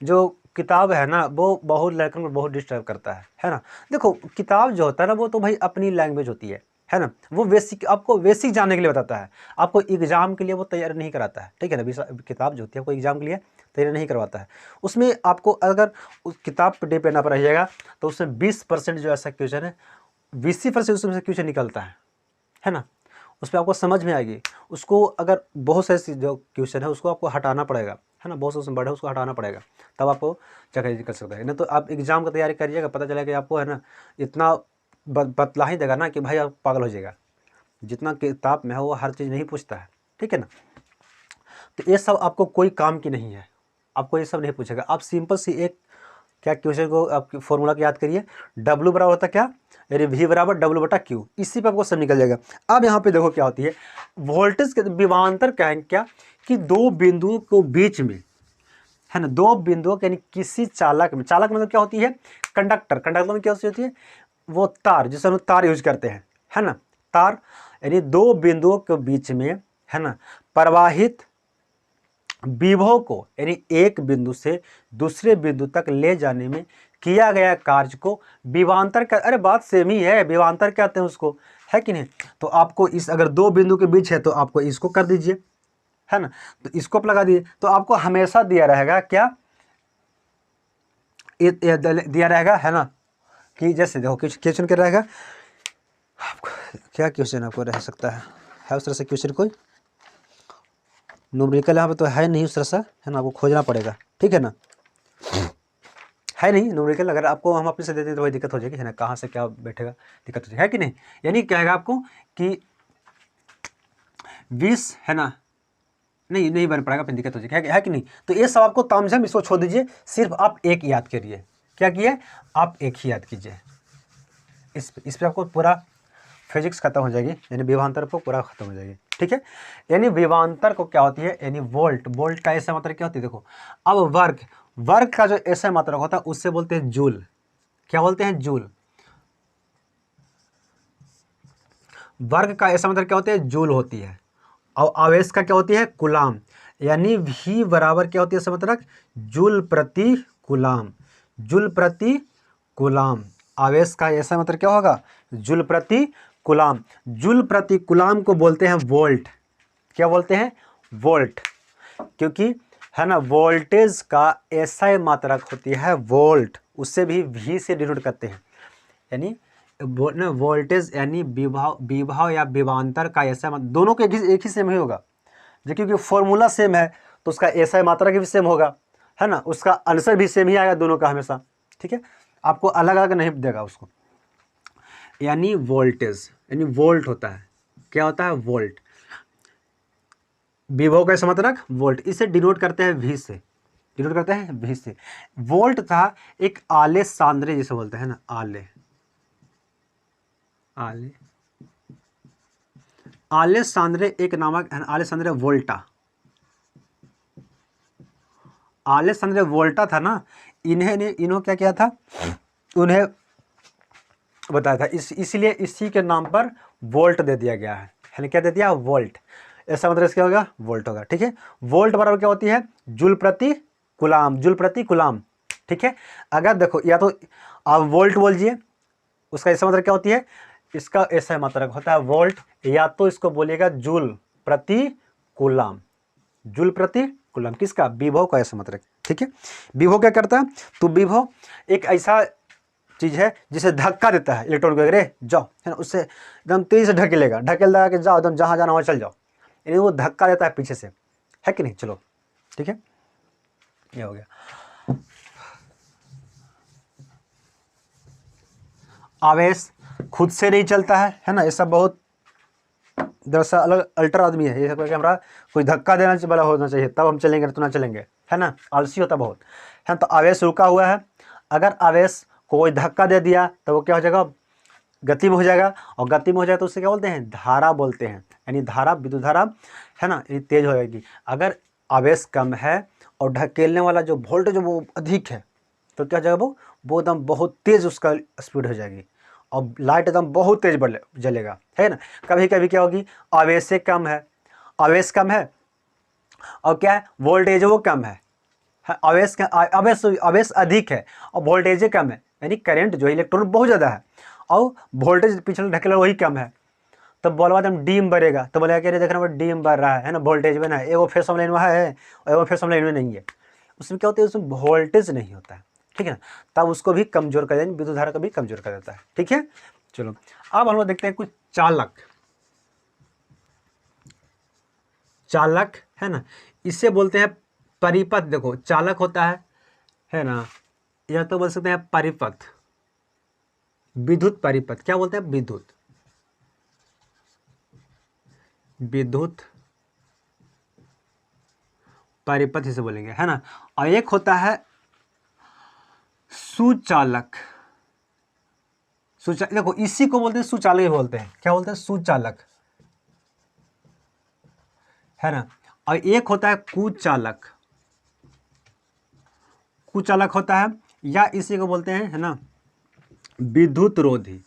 जो किताब है ना वो बहुत लड़कों को बहुत डिस्टर्ब करता है ना। देखो किताब जो होता है ना वो तो भाई अपनी लैंग्वेज होती है ना, वो बेसिक, आपको बेसिक जानने के लिए बताता है, आपको एग्जाम के लिए वो तैयार नहीं कराता है, ठीक है ना। किताब जो होती है आपको एग्जाम के लिए तैयार नहीं करवाता है, उसमें आपको अगर उस किताब पर डिपेंड आप रहिएगा तो उसमें 20% जो ऐसा क्वेश्चन है, 20% उसमें से क्वेश्चन निकलता है ना, उस पर आपको समझ में आएगी। उसको अगर बहुत से जो क्वेश्चन है उसको आपको हटाना पड़ेगा, है ना, बहुत से उसमें बड़े उसको हटाना पड़ेगा, तब आपको चक्कर कर सकता है। नहीं तो आप एग्जाम की तैयारी करिएगा, पता चलेगा कि आपको, है ना, इतना बतला ही देगा ना कि भाई आप पागल हो जाएगा। जितना किताब में है वो हर चीज़ नहीं पूछता है, ठीक है ना। तो ये सब आपको कोई काम की नहीं है, आपको ये सब नहीं पूछेगा। आप सिंपल सी एक क्या क्वेश्चन को आप फॉर्मूला को याद करिए, W बराबर होता क्या, यानी V बराबर W बटा Q, इसी पे आपको सब निकल जाएगा। अब यहाँ पे देखो क्या होती है, वोल्टेज के विभवांतर कहेंगे क्या, कि दो बिंदुओं को बीच में, है ना, दो बिंदुओं यानी किसी चालक में, चालक मतलब क्या होती है, कंडक्टर, कंडक्टर में क्या होती है, वो तार, जिसे हम तार यूज करते हैं, है ना, तार, यानी दो बिंदुओं के बीच में, है ना, प्रवाहित विभव को, यानी एक बिंदु से दूसरे बिंदु तक ले जाने में किया गया कार्य को विभवांतर का, अरे बात सेम ही है, विभवांतर कहते हैं उसको, है कि नहीं। तो आपको इस, अगर दो बिंदु के बीच है तो आपको इसको कर दीजिए, है ना, तो इसको आप लगा दीजिए, तो आपको हमेशा दिया रहेगा क्या, दिया रहेगा, है ना, कि जैसे देखो क्वेश्चन क्या रहेगा, आपको क्या क्वेश्चन आपको रह सकता है उस तरह से क्वेश्चन कोई न्यूमेरिकल यहाँ पे तो है नहीं उस तरह से, है ना, आपको खोजना पड़ेगा, ठीक है ना, है नहीं न्यूमेरिकल, अगर आपको हम अपने से देते हैं तो वही दिक्कत हो जाएगी, है ना, कहाँ से क्या बैठेगा, दिक्कत हो जाएगी, है कि नहीं। यानी क्या है आपको कि 20 है ना, नहीं बन पाएगा, फिर दिक्कत हो जाएगी, है कि नहीं। तो ये सब आपको तामझाम, इसको छोड़ दीजिए, सिर्फ आप एक याद करिए। क्या किए आप, एक ही याद कीजिए। इस पर आपको पूरा फिजिक्स खत्म हो जाएगी, यानी विभवांतर को पूरा खत्म हो जाएगी, ठीक है। यानी विभवांतर को क्या होती है, यानी वोल्ट का ऐसा मात्रा क्या होती है, देखो। अब वर्ग का जो ऐसा मात्रा होता है उससे बोलते हैं जूल। क्या बोलते हैं, जूल। वर्ग का ऐसा मात्रा क्या होती है, जूल होती है। और आवेश का क्या होती है, कुलाम। यानी V बराबर क्या होती है, ऐसा मतलब जूल प्रति कुलाम। जूल प्रति कुलाम। आवेश का ऐसा मतलब क्या होगा, जूल प्रति कुलाम। जूल प्रति कुलाम को बोलते हैं वोल्ट। क्या बोलते हैं, वोल्ट। क्योंकि है ना, वोल्टेज का ऐसा मात्रक होती है वोल्ट, उससे भी V से डिनोट करते हैं। यानी वोल्टेज यानी विभव या विभवांतर का ऐसा, दोनों के एक ही सेम ही होगा। जो क्योंकि फॉर्मूला सेम है तो उसका ऐसा मात्रा भी सेम होगा, है ना, उसका आंसर भी सेम ही आएगा दोनों का हमेशा, ठीक है। आपको अलग अलग नहीं देगा उसको। यानी वोल्टेज यानी वोल्ट होता है, क्या होता है, वोल्ट। विभव का ऐसा मात्रक वोल्ट, इसे डिनोट करते हैं V से, डिनोट करते हैं V से। वोल्ट था एक आले सांद्रे जिसे बोलते हैं ना, आले सांद्रे एक नामक आले सांद्रे वोल्टा था ना, इन्हों क्या किया था, उन्हें बताया था, इसलिए इसी के नाम पर वोल्ट दे दिया गया है। क्या दे दिया, वोल्ट। ऐसा मतलब क्या होगा, वोल्ट होगा, ठीक है। वोल्ट बराबर क्या होती है, जूल प्रति कुलाम, जूल प्रति कुलाम, ठीक है। अगर देखो, या तो आप वोल्ट बोलिए, उसका ऐसा मतलब क्या होती है, इसका ऐसा मात्रक होता है वोल्ट, या तो इसको बोलिएगा जूल प्रति कुलाम। जूल प्रति कुलाम किसका, विभव का ऐसा मात्रक, ठीक है। विभव क्या करता है, तो विभव एक ऐसा चीज है जिसे धक्का देता है इलेक्ट्रॉन को, अरे जाओ, है ना, उससे एकदम तेजी से ढकेल देगा कि जाओ, एकदम जहां जाना वहां चल जाओ, यानी वो धक्का देता है पीछे से, है कि नहीं। चलो ठीक है, ये हो गया। आवेश खुद से नहीं चलता है ना, ऐसा बहुत दरअसल अलग अल्टर आदमी है, ये सब करके हमारा कोई धक्का देना वाला होना चाहिए तब हम चलेंगे, तो ना चलेंगे, है ना, आलसी होता बहुत, है। तो आवेश रुका हुआ है, अगर आवेश को कोई धक्का दे दिया तो वो क्या हो जाएगा, गति में हो जाएगा, और गति में हो जाए तो उससे क्या बोलते हैं, धारा बोलते हैं। यानी धारा, विद्युत धारा, है ना, ये तेज हो जाएगी। अगर आवेश कम है और ढकेलने वाला जो वोल्टेज वो अधिक है तो क्या हो जाएगा, वो एकदम बहुत तेज उसका स्पीड हो जाएगी, और लाइट एकदम बहुत तेज जलेगा, है ना। कभी कभी क्या होगी, आवेश कम है, आवेश कम है और क्या है, वोल्टेज वो कम है, आवेश अधिक है और वोल्टेज कम है, यानी करंट जो इलेक्ट्रॉन बहुत ज़्यादा है और वोल्टेज पिछले ढकेला वही कम है, तो बोलवा एकदम डीम बढ़ेगा, तो बोलेगा कि देखना वो डीम बढ़ रहा है ना, वोल्टेज में ना है, एगो फेस लाइन वहाँ है और एगो फेस लाइन में नहीं है। उसमें क्या होता है, उसमें वोल्टेज नहीं होता है, ठीक है ना, तब उसको भी कमजोर कर देता है, विद्युत धारा को भी कमजोर कर देता है, ठीक है। चलो अब हम लोग देखते हैं कुछ चालक, है ना, इसे बोलते हैं परिपथ। देखो चालक होता है ना, या तो बोल सकते हैं परिपथ, विद्युत परिपथ, क्या बोलते हैं, विद्युत परिपथ इसे बोलेंगे, है ना। और एक होता है सुचालक, देखो इसी को बोलते हैं सुचालक ही बोलते हैं, क्या बोलते हैं, सुचालक, है ना। और एक होता है कुचालक, कुचालक होता है, या इसी को बोलते हैं, है ना, विद्युत रोधी,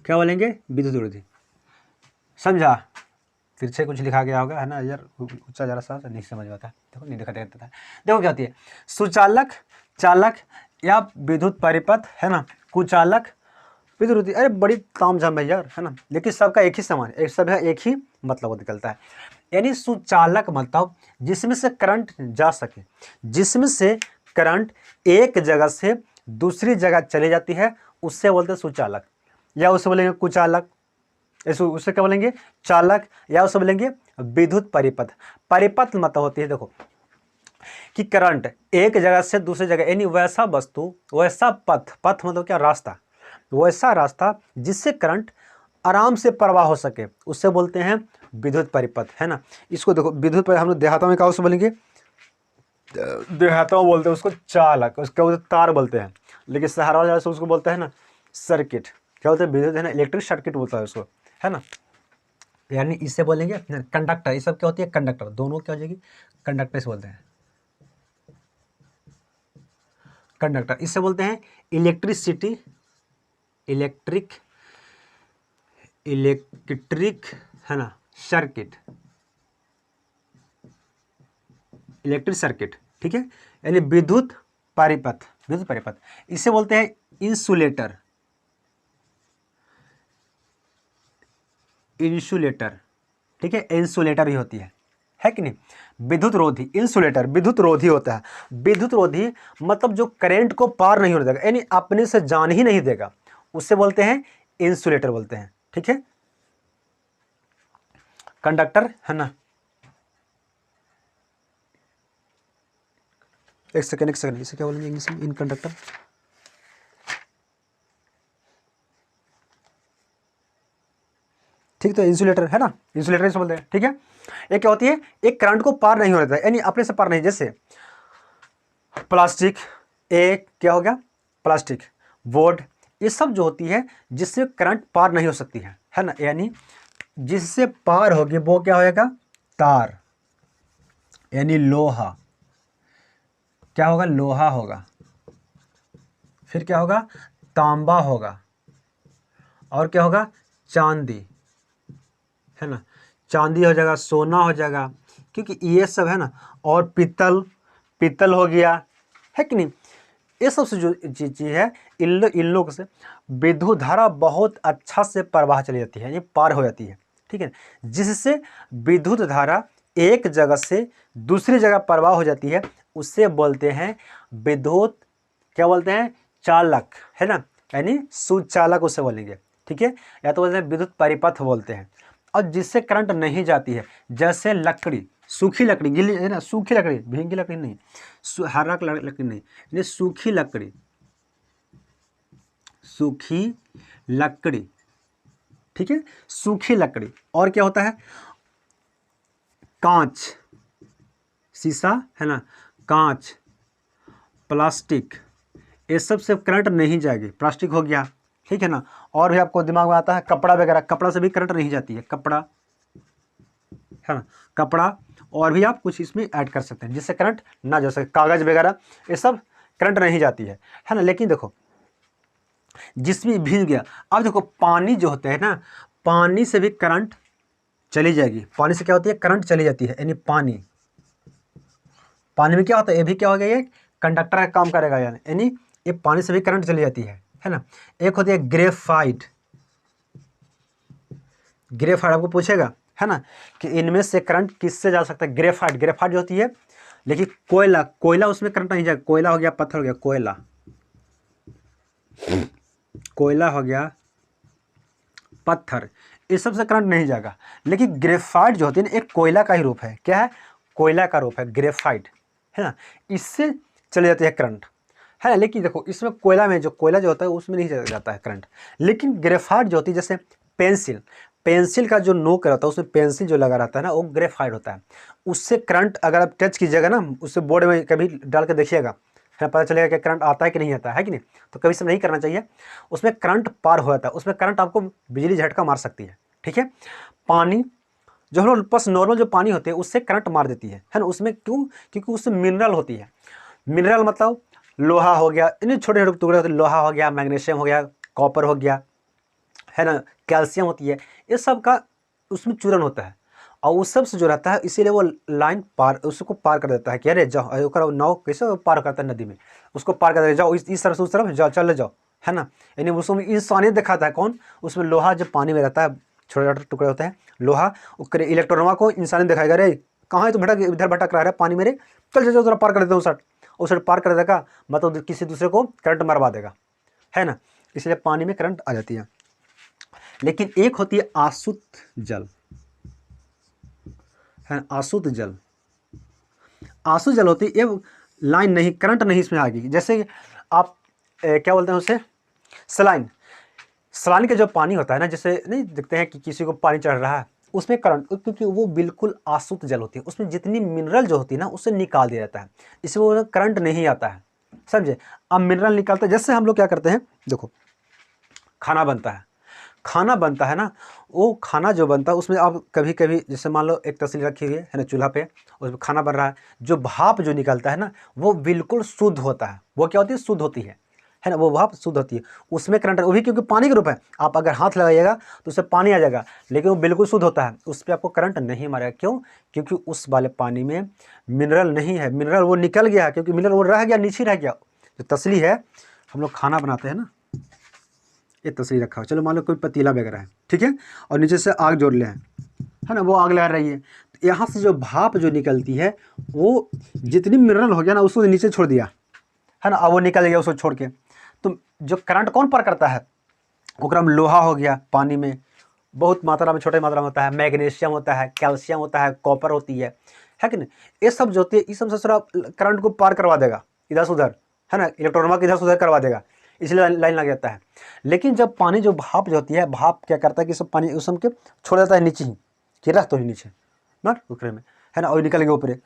क्या बोलेंगे, विद्युत रोधी। समझा, तिरछे कुछ लिखा गया होगा, है ना यार, ऊंचा जरा सा नहीं समझ आता है, देखो नहीं देखा देता है। देखो क्या होती है, सुचालक, चालक या विद्युत परिपथ, है ना, कुचालक, विद्युत रोधी। अरे बड़ी तामझाम है यार, है ना, लेकिन सबका एक ही समान, एक सब है, एक ही मतलब निकलता है। यानी सुचालक मतलब जिसमें से करंट जा सके, जिसमें से करंट एक जगह से दूसरी जगह चली जाती है, उससे बोलते हैं सुचालक, या उसे बोलेंगे कुचालक, उससे क्या बोलेंगे, चालक, या उसे बोलेंगे विद्युत परिपथ। परिपथ मतलब होती है देखो कि करंट एक जगह से दूसरी जगह, यानी वैसा वस्तु, वैसा पथ, पथ मतलब क्या, रास्ता, वैसा रास्ता जिससे करंट आराम से प्रवाह हो सके, उससे बोलते हैं विद्युत परिपथ, है ना। इसको देखो विद्युत परिपथ हम लोग देहातों में क्या उससे बोलेंगे, देहातों में बोलते हैं उसको चालक, उसको बोलते तार बोलते हैं, लेकिन शहर वाले उसको बोलते हैं ना सर्किट, क्या बोलते हैं, विद्युत है ना, इलेक्ट्रिक सर्किट बोलता है उसको, है ना। यानी इससे बोलेंगे कंडक्टर, ये सब क्या होती है, कंडक्टर, दोनों क्या हो जाएगी, कंडक्टर से बोलते हैं, कंडक्टर। इससे बोलते हैं इलेक्ट्रिसिटी, इलेक्ट्रिक, इलेक्ट्रिक, है ना, सर्किट, इलेक्ट्रिक सर्किट, ठीक है। यानी विद्युत परिपथ, विद्युत परिपथ। इसे बोलते हैं इंसुलेटर, इंसुलेटर, ठीक है, इंसुलेटर ही होती है कि नहीं। विद्युत रोधी, इंसुलेटर विद्युत रोधी होता है। विद्युत रोधी मतलब जो करंट को पार नहीं होने देगा, यानी अपने से जान ही नहीं देगा, उससे बोलते हैं इंसुलेटर बोलते हैं, ठीक है। कंडक्टर, है ना, एक सेकेंड इसे क्या बोलेंगे इंग्लिश में, इन कंडक्टर, ठीक, तो इंसुलेटर, है ना, इंसुलेटर इसे बोलते हैं, ठीक है। ये क्या होती है, एक करंट को पार नहीं होने देता, यानी अपने से पार नहीं, जैसे प्लास्टिक, एक क्या हो गया, प्लास्टिक, बोर्ड, ये सब जो होती है जिससे करंट पार नहीं हो सकती है ना, यानी जिससे पार होगी वो क्या होगा, तार, यानी लोहा, क्या होगा, लोहा होगा, फिर क्या होगा, तांबा होगा, और क्या होगा, चांदी, है ना, चांदी हो जाएगा, सोना हो जाएगा, क्योंकि ये सब है ना, और पीतल, पीतल हो गया, है कि नहीं। ये सबसे जो चीज़ है, इन लोगों से विद्युत धारा बहुत अच्छा से प्रवाह चली जाती है, ये पार हो जाती है, ठीक है, जिससे विद्युत धारा एक जगह से दूसरी जगह प्रवाह हो जाती है, उससे बोलते हैं विद्युत, क्या बोलते हैं, चालक, है ना, यानी सुचालक उसे बोलेंगे, ठीक है, या तो बोलते हैं विद्युत परिपथ बोलते हैं। और जिससे करंट नहीं जाती है, जैसे लकड़ी, सूखी लकड़ी, गीली है ना, सूखी लकड़ी, भींगी लकड़ी नहीं, हरा लकड़ी नहीं, ये सूखी लकड़ी, सूखी लकड़ी, ठीक है, सूखी लकड़ी। और क्या होता है, कांच, शीशा, है ना, कांच, प्लास्टिक, ये सब से करंट नहीं जाएगी, प्लास्टिक हो गया, ठीक है ना। और भी आपको दिमाग में आता है कपड़ा वगैरह, कपड़ा से भी करंट नहीं जाती है, कपड़ा, है ना, कपड़ा, और भी आप कुछ इसमें ऐड कर सकते हैं जिससे करंट ना जा सके, कागज वगैरह, ये सब करंट नहीं जाती है ना। लेकिन देखो जिसमें भीग गया, अब देखो पानी जो होता है ना, पानी से भी करंट चली जाएगी, पानी से क्या होती है, करंट चली जाती है, यानी पानी, पानी में क्या होता है, ये भी क्या हो गया, ये कंडक्टर का काम करेगा, यानी ये पानी से भी करंट चली जाती है ना। एक होती है ग्रेफाइट, ग्रेफाइट आपको पूछेगा, है ना, कि इनमें से करंट किससे जा सकता है, ग्रेफाइट, ग्रेफाइट जो होती है, लेकिन कोयला, कोयला उसमें करंट नहीं जाएगा, कोयला हो गया, पत्थर हो गया, कोयला, कोयला हो गया, पत्थर, इस सब से करंट नहीं जाएगा। लेकिन ग्रेफाइट जो होती है ना, एक कोयला का ही रूप है, क्या है, कोयला का रूप है ग्रेफाइट, है ना, इससे चले जाते हैं करंट, है ना। लेकिन देखो इसमें कोयला में जो कोयला जो होता है उसमें नहीं जाता है करंट। लेकिन ग्रेफाइट जो होती है, जैसे पेंसिल, पेंसिल का जो नोक रहता है उसमें पेंसिल जो लगा रहता है ना, वो ग्रेफाइट होता है, उससे करंट अगर आप टच कीजिएगा ना, उससे बोर्ड में कभी डाल के देखिएगा, है, पता चलेगा कि करंट आता है कि नहीं आता है कि नहीं। तो कभी से नहीं करना चाहिए, उसमें करंट पार हो जाता है, उसमें करंट आपको बिजली झटका मार सकती है, ठीक है। पानी जो हम लोग बस नॉर्मल जो पानी होते हैं उससे करंट मार देती है ना, उसमें क्यों, क्योंकि उससे मिनरल होती है, मिनरल मतलब लोहा हो गया, इन छोटे छोटे टुकड़े होते हैं, लोहा हो गया, मैग्नीशियम हो गया, कॉपर हो गया, है ना, कैल्शियम होती है, ये सब का उसमें चूर्ण होता है, और उस सब से जो रहता है, इसीलिए वो लाइन पार, उसको पार कर देता है कि अरे जाओ, नाव कैसे पार करता है नदी में, उसको पार कर देता है, जाओ इस तरफ से उस तरफ जाओ, चले जाओ, है ना। यानी उसमें इंसानियत दिखाता है, कौन, उसमें लोहा जब पानी में रहता है, छोटे छोटे टुकड़े होते हैं लोहा, उसके इलेक्ट्रोनमा को इंसानियत दिखाएगा, अरे कहाँ है, तो भटक, इधर भटक रहा है पानी मेरे, चल जाओ, जरा पार कर देता हूँ, उस साइड पार कर देगा, मतलब किसी दूसरे को करंट मरवा देगा, है ना, इसलिए पानी में करंट आ जाती है। लेकिन एक होती है आसुत जल, है आसुत जल। आंसू जल होती है, ये लाइन नहीं, करंट नहीं इसमें आएगी। जैसे आप क्या बोलते हैं उसे, सलाइन। सलाइन का जो पानी होता है ना, जैसे नहीं देखते हैं कि किसी को पानी चढ़ रहा है, उसमें करंट, क्योंकि वो बिल्कुल आसुत जल होती है, उसमें जितनी मिनरल जो होती है ना उसे निकाल दिया जाता है, इसमें वो करंट नहीं आता है, समझे। अब मिनरल निकालते हैं, जैसे हम लोग क्या करते हैं, देखो खाना बनता है, खाना बनता है ना, वो खाना जो बनता है उसमें अब कभी कभी जैसे मान लो एक तसली रखी हुई है ना चूल्हा पे, उसमें खाना बन रहा है, जो भाप जो निकलता है ना वो बिल्कुल शुद्ध होता है। वो क्या होती है, शुद्ध होती है ना, वो भाप शुद्ध होती है, उसमें करंट, वो भी क्योंकि पानी के रूप है, आप अगर हाथ लगाइएगा तो उससे पानी आ जाएगा, लेकिन वो बिल्कुल शुद्ध होता है, उस पर आपको करंट नहीं मारेगा। क्यों? क्योंकि उस वाले पानी में मिनरल नहीं है, मिनरल वो निकल गया, क्योंकि मिनरल वो रह गया, नीचे रह गया। जो तसली है, हम लोग खाना बनाते हैं ना, ये तस्वीर रखा हो, चलो मान लो कोई पतीला वगैरह है, ठीक है, और नीचे से आग जोड़ ले है ना, वो आग लगा रही है, तो यहाँ से जो भाप जो निकलती है वो जितनी मिनरल हो गया ना उसको नीचे छोड़ दिया, है ना, अब वो निकल गया उसको छोड़ के। तो जो करंट कौन पार करता है, ओकरा में लोहा हो गया, पानी में बहुत मात्रा में, छोटे मात्रा में होता है, मैग्नीशियम होता है, कैल्शियम होता है, कॉपर होती है कि नहीं, ये सब जो होती है, इस सब से थोड़ा करंट को पार करवा देगा इधर से उधर, है ना, इलेक्ट्रॉन इधर से उधर करवा देगा, इसलिए लाइन लग जाता है। लेकिन जब पानी जो भाप जो होती है, भाप क्या करता है कि सब पानी उस के छोड़ देता है नीचे ही, कि रख तो ही नीचे ना उकरे में, है ना, और निकल गया ऊपर,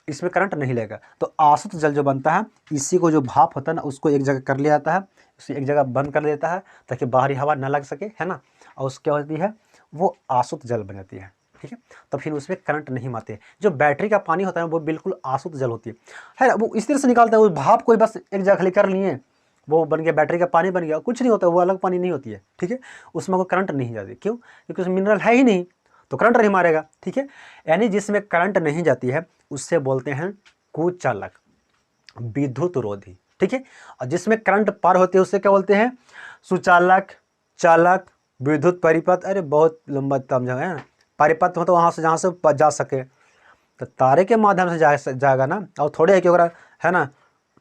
इसमें करंट नहीं लगेगा। तो आसुत जल जो बनता है, इसी को जो भाप होता है ना उसको एक जगह कर लिया जाता है, उसे एक जगह बंद कर देता है ताकि बाहरी हवा ना लग सके, है ना, और उसके क्या होती है, वो आसुत जल बन जाती है, ठीक है। तो फिर उसमें करंट नहीं मारते। जो बैटरी का पानी होता है वो बिल्कुल आसुत जल होती है ना, वो इस तरह से निकालता है, उस भाप को बस एक जगह कर लिए, वो बन गया, बैटरी का पानी बन गया, कुछ नहीं होता, वो अलग पानी नहीं होती है, ठीक है। उसमें कोई करंट नहीं जाती, क्यों? क्योंकि उसमें मिनरल है ही नहीं, तो करंट नहीं मारेगा, ठीक है। यानी जिसमें करंट नहीं जाती है उससे बोलते हैं कुचालक, विद्युत रोधी, ठीक है। और जिसमें करंट पार होती है उससे क्या बोलते हैं, सुचालक, चालक, विद्युत परिपथ। अरे बहुत लंबा तम जगह है ना, परिपथ मतलब वहाँ से जहाँ से जा सके, तो तारे के माध्यम से जाएगा ना, और थोड़े है कि अगर, है ना,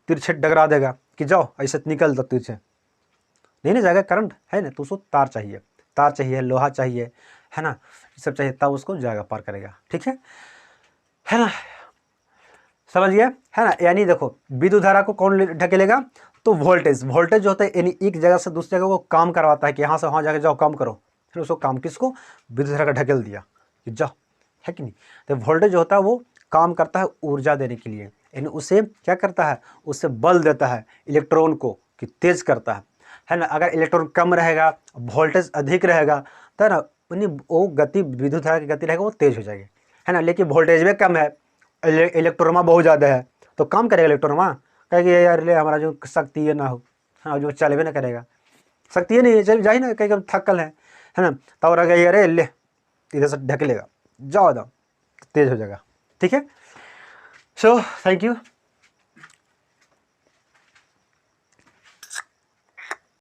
तिरछे डगरा देगा कि जाओ ऐसे निकल दो, तिरछे नहीं ना जाएगा, करंट है ना, तो उसको तार चाहिए, तार चाहिए, लोहा चाहिए, है ना, ये सब चाहिए, तब उसको जाएगा, पार करेगा, ठीक है ना, समझ गया, है ना। यानी देखो विद्युत धारा को कौन ढकेलेगा, तो वोल्टेज, वोल्टेज जो होता है यानी एक जगह से दूसरी जगह को काम करवाता है कि यहाँ से वहाँ जाके जाओ काम करो, फिर उसको काम, किसको, विद्युत धारा का ढकेल दिया कि जाओ, है कि नहीं। तो वोल्टेज जो होता है वो काम करता है ऊर्जा देने के लिए, यानी उसे क्या करता है, उससे बल देता है इलेक्ट्रॉन को कि तेज करता है ना। अगर इलेक्ट्रॉन कम रहेगा, वोल्टेज अधिक रहेगा, तो ना वो गति, विद्युत धारा की गति रहेगा वो तेज हो जाएगी, है ना। लेकिन वोल्टेज में कम है, इलेक्ट्रोनमा बहुत ज़्यादा है, तो काम करेगा इलेक्ट्रोनमा, कहेगा यार ले हमारा जो शक्ति है ना हो, हाँ, जो चलबे ना करेगा, शक्ति है नहीं, चल जाए ना, कहेगा थकल है ना, तब रह गया अरे ले इधर से ढकेलेगा, जाओ जाओ, तेज हो जाएगा, ठीक है। So thank you.